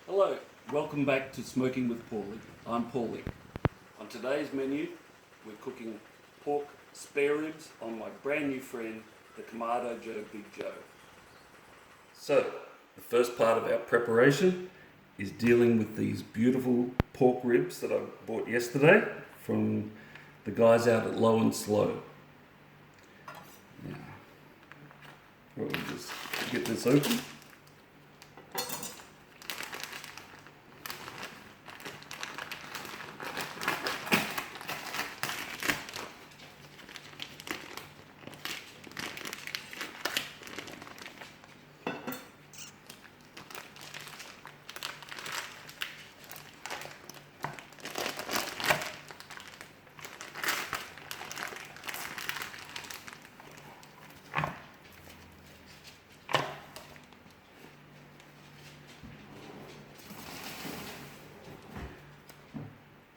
Hello, welcome back to Smoking with Paulie. I'm Paulie. On today's menu, we're cooking pork spare ribs on my brand new friend, the Kamado Joe Big Joe. So, the first part of our preparation is dealing with these beautiful pork ribs that I bought yesterday from the guys out at Low and Slow. Now, we'll just get this open.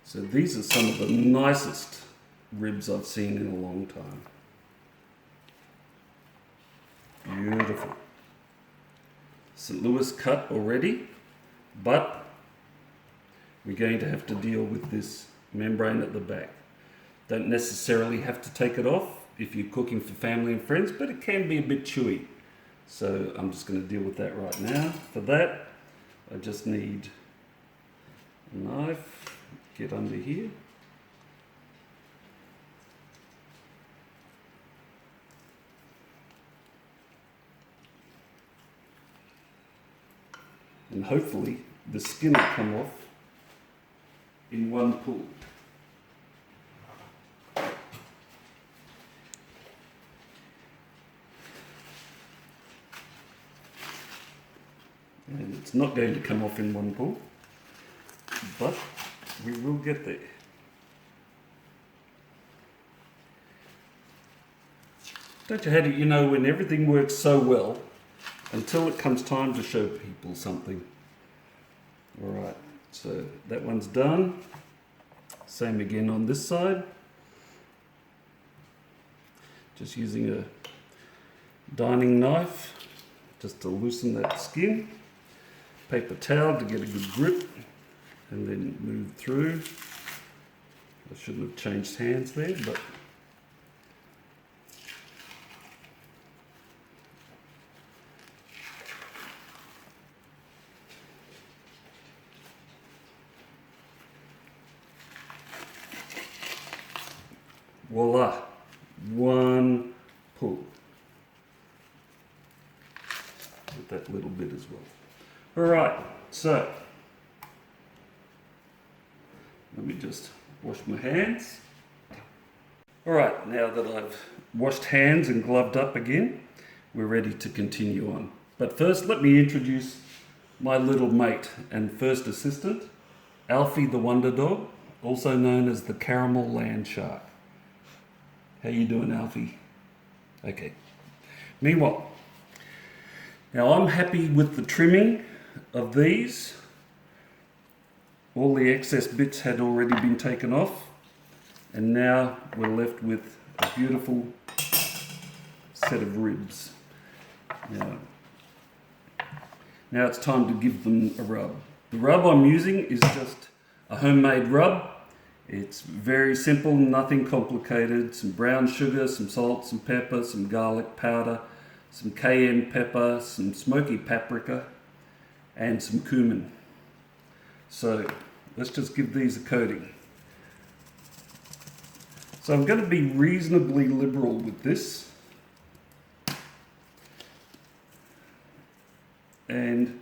So these are some of the nicest ribs I've seen in a long time. Beautiful. St. Louis cut already, but we're going to have to deal with this membrane at the back. Don't necessarily have to take it off if you're cooking for family and friends, but it can be a bit chewy. So I'm just going to deal with that right now. For that, I just need a knife. Get under here. And hopefully the skin will come off in one pull. And it's not going to come off in one pull, but we will get there. Don't you hate it, when everything works so well until it comes time to show people something. Alright, so that one's done. Same again on this side. Just using a dining knife just to loosen that skin. Paper towel to get a good grip. And then move through. I shouldn't have changed hands there, but voila, one pull. With that little bit as well. All right, so let me just wash my hands. Alright, now that I've washed hands and gloved up again, we're ready to continue on. But first, let me introduce my little mate and first assistant, Alfie the Wonder Dog, also known as the Caramel Land Shark. How you doing, Alfie? Okay. Meanwhile, now I'm happy with the trimming of these. All the excess bits had already been taken off, and now we're left with a beautiful set of ribs. Now it's time to give them a rub. The rub I'm using is just a homemade rub. It's very simple, nothing complicated. Some brown sugar, some salt, some pepper, some garlic powder, some cayenne pepper, some smoky paprika, and some cumin. So let's just give these a coating. So I'm going to be reasonably liberal with this. And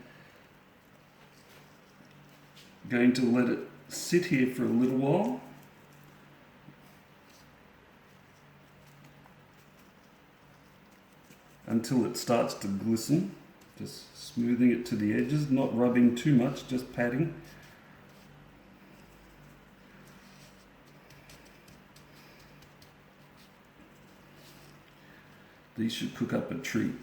going to let it sit here for a little while. Until it starts to glisten. Just smoothing it to the edges, not rubbing too much, just patting. These should cook up a treat.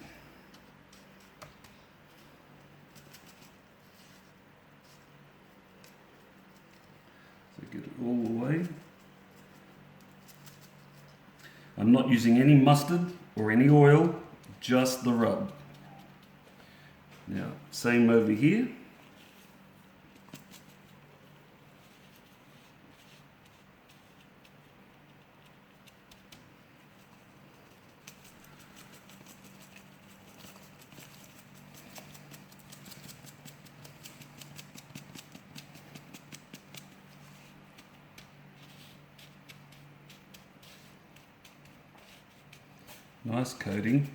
So get it all the way. I'm not using any mustard or any oil, just the rub. Now, same over here. Nice coating.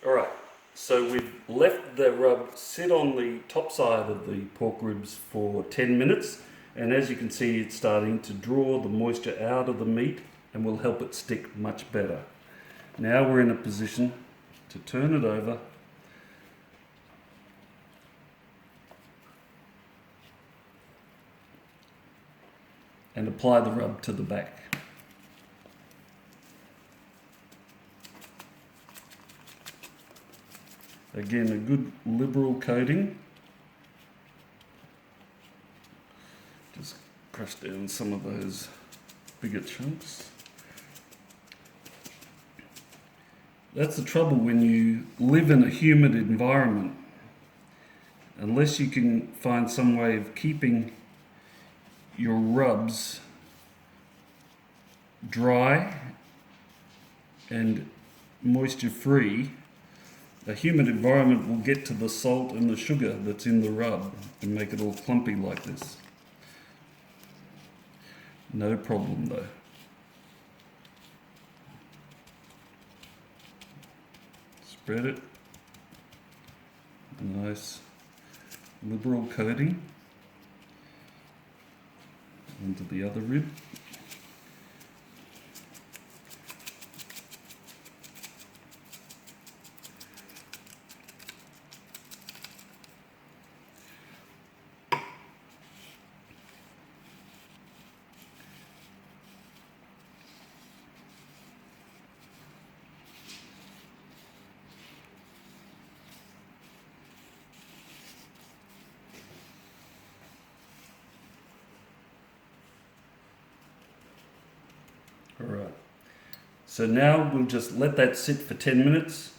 Alright, so we've left the rub sit on the top side of the pork ribs for 10 minutes, and as you can see it's starting to draw the moisture out of the meat and will help it stick much better. Now we're in a position to turn it over and apply the rub to the back. Again, a good liberal coating. Just crush down some of those bigger chunks. That's the trouble when you live in a humid environment. Unless you can find some way of keeping your rubs dry and moisture free, a humid environment will get to the salt and the sugar that's in the rub and make it all clumpy like this. No problem though. Spread it. Nice liberal coating onto the other rib. Alright, so now we'll just let that sit for 10 minutes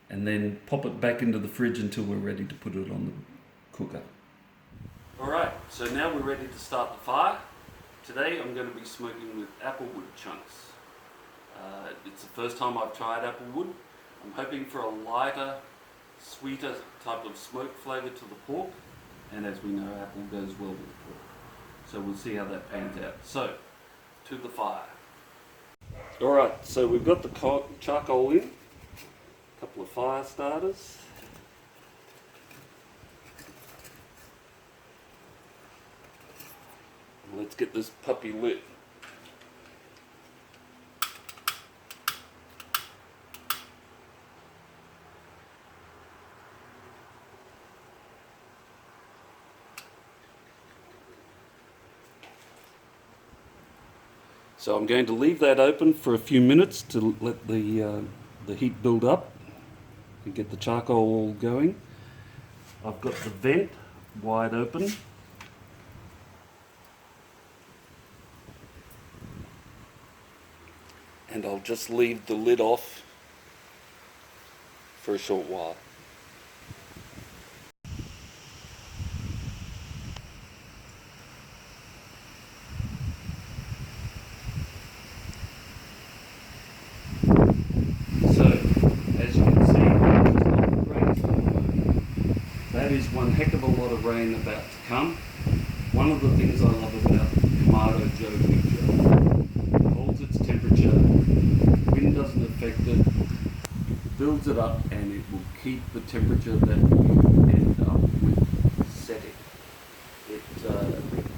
and then pop it back into the fridge until we're ready to put it on the cooker. Alright, so now we're ready to start the fire. Today I'm going to be smoking with applewood chunks. It's the first time I've tried applewood. I'm hoping for a lighter, sweeter type of smoke flavour to the pork, and as we know, apple goes well with pork. So we'll see how that pans out. So, to the fire. Alright, so we've got the charcoal in, a couple of fire starters. Let's get this puppy lit. So I'm going to leave that open for a few minutes to let the heat build up and get the charcoal all going. I've got the vent wide open. And I'll just leave the lid off for a short while. So, as you can see, that is one heck of a lot of rain about to come. One of the things I love about the Kamado Joe Big Joe, it holds its temperature, wind doesn't affect it, it builds it up, and it will keep the temperature that you end up with setting.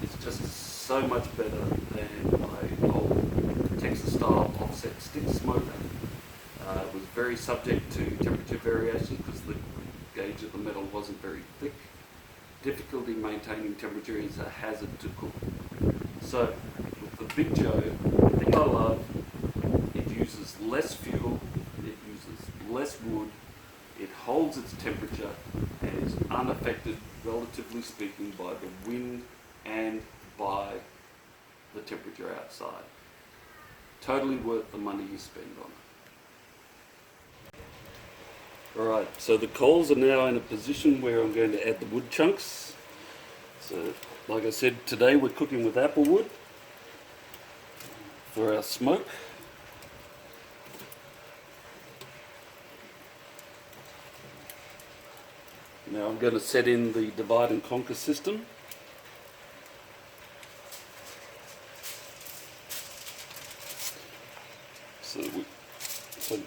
It's just so much better than my old Texas style offset stick smoker. It was very subject to temperature variations because the gauge of the metal wasn't very thick. Difficulty maintaining temperature is a hazard to cook. So with the Big Joe, the thing I love, it uses less fuel, it uses less wood, it holds its temperature and is unaffected, relatively speaking, by the wind and by the temperature outside. Totally worth the money you spend on it. Alright, so the coals are now in a position where I'm going to add the wood chunks. So, like I said, today we're cooking with apple wood for our smoke. Now I'm going to set in the divide and conquer system. So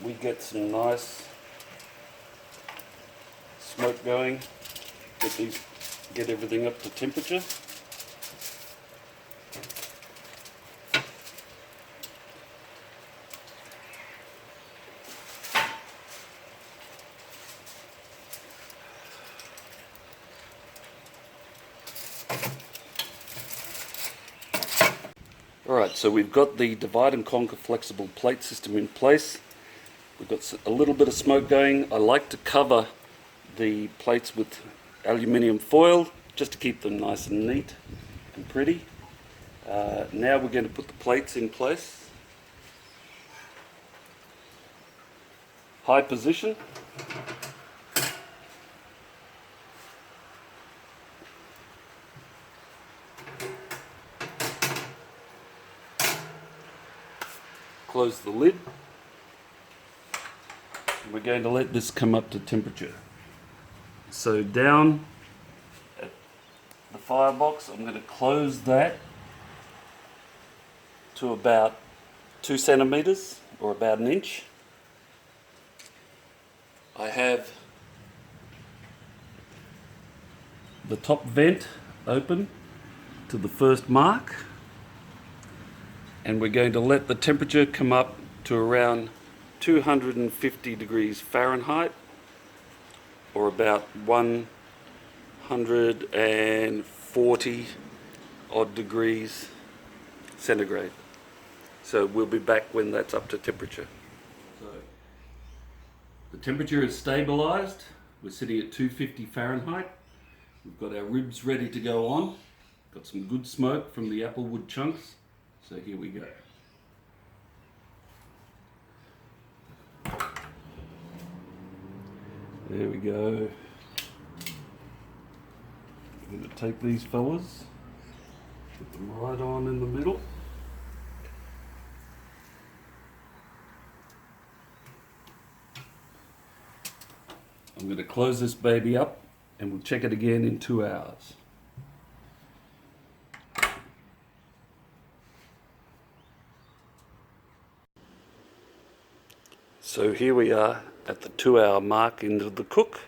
we get some nice smoke going, get everything up to temperature. Alright, so we've got the divide and conquer flexible plate system in place. We've got a little bit of smoke going. I like to cover the plates with aluminium foil just to keep them nice and neat and pretty. Now we're going to put the plates in place. High position. Close the lid. We're going to let this come up to temperature. So down at the firebox, I'm going to close that to about 2 centimeters or about an inch. I have the top vent open to the first mark, and we're going to let the temperature come up to around 250 degrees Fahrenheit or about 140 odd degrees centigrade. So we'll be back when that's up to temperature. So the temperature is stabilized. We're sitting at 250 Fahrenheit. We've got our ribs ready to go on. Got some good smoke from the apple wood chunks. So here we go. There we go. I'm going to take these fellas, put them right on in the middle. I'm going to close this baby up and we'll check it again in 2 hours. So here we are at the 2-hour mark into the cook.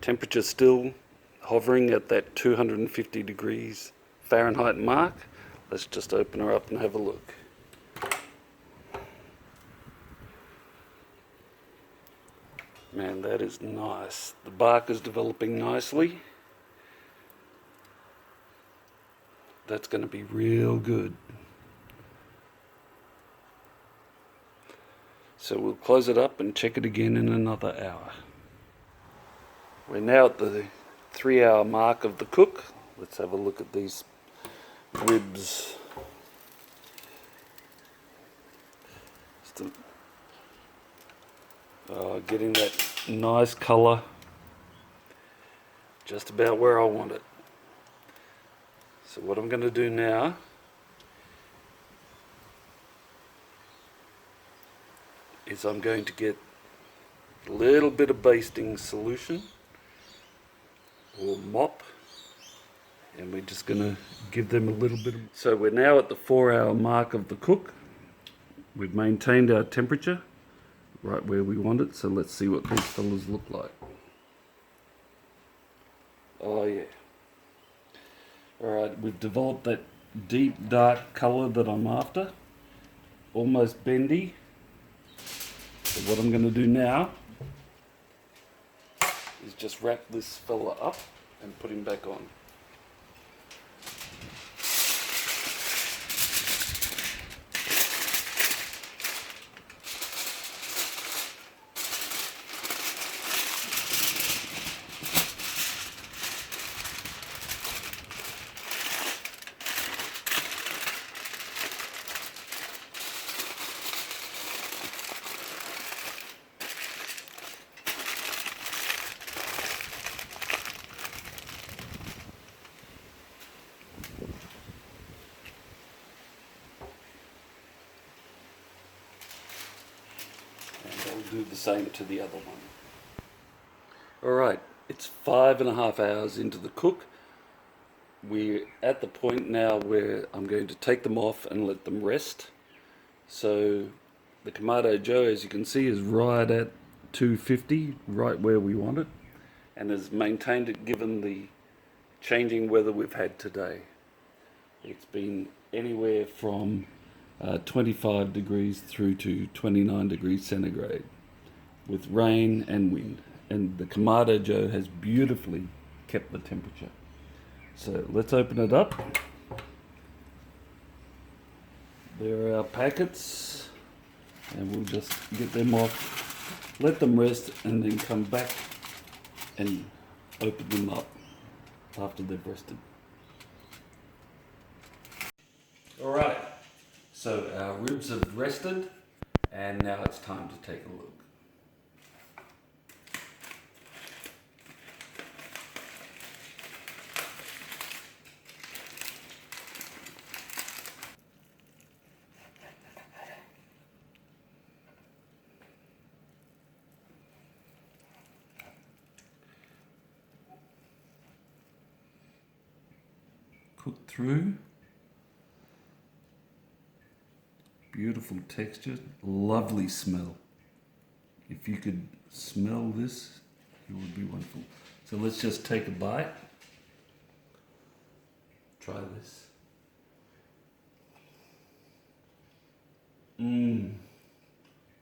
Temperature still hovering at that 250 degrees Fahrenheit mark. Let's just open her up and have a look. Man, that is nice. The bark is developing nicely. That's going to be real good. So we'll close it up and check it again in another hour. We're now at the 3-hour mark of the cook. Let's have a look at these ribs. Still, getting that nice colour, just about where I want it. So what I'm going to do now is I'm going to get a little bit of basting solution or mop, and we're just going to give them a little bit of... So we're now at the 4-hour mark of the cook. We've maintained our temperature right where we want it, so let's see what these fellas look like. Oh yeah. Alright, we've developed that deep dark colour that I'm after, almost bendy. So what I'm going to do now is just wrap this fella up and put him back on. the same to the other one. Alright, it's 5.5 hours into the cook. We're at the point now where I'm going to take them off and let them rest. So the Kamado Joe, as you can see, is right at 250, right where we want it, and has maintained it given the changing weather we've had today. It's been anywhere from 25 degrees through to 29 degrees centigrade with rain and wind, and the Kamado Joe has beautifully kept the temperature. So let's open it up. There are our packets, and we'll just get them off, let them rest, and then come back and open them up after they've rested. Alright, so our ribs have rested, and now it's time to take a look. Cooked through. Beautiful texture, lovely smell. If you could smell this, it would be wonderful. So let's just take a bite. Try this.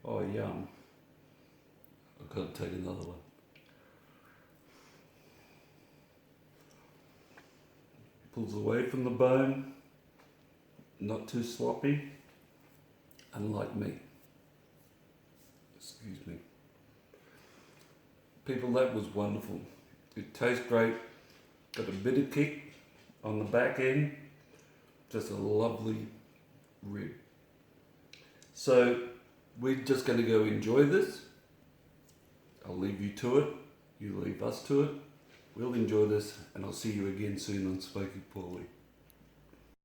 Oh, yum. I've got to take another one. Pulls away from the bone, not too sloppy, unlike me. Excuse me. People, that was wonderful. It tastes great, got a bit of kick on the back end, just a lovely rib. So we're just going to go enjoy this. I'll leave you to it, you leave us to it. We'll enjoy this, and I'll see you again soon on Smoky Paulie.